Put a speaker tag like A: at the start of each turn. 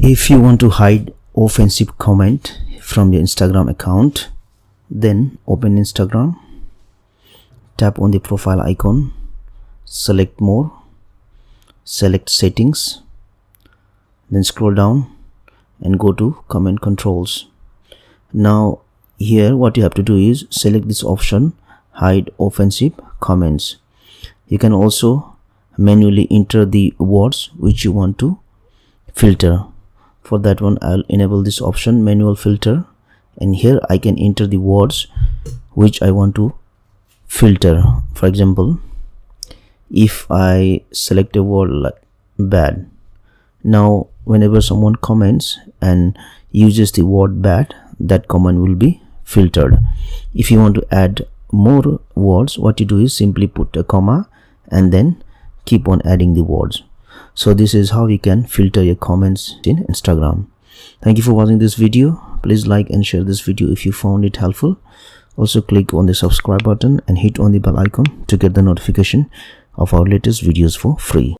A: If you want to hide offensive comment from your Instagram account, then open Instagram, tap on the profile icon, select more, select settings, then scroll down and go to comment controls. Now here what you have to do is select this option, hide offensive comments. You can also manually enter the words which you want to filter. For that one, I'll enable this option, manual filter, and here I can enter the words which I want to filter. For example, if I select a word like bad, now whenever someone comments and uses the word bad, that comment will be filtered. If you want to add more words, what you do is simply put a comma and then keep on adding the words. So this is how you can filter your comments in Instagram. Thank you for watching this video. Please like and share this video if you found it helpful. Also click on the subscribe button and hit on the bell icon to get the notification of our latest videos for free.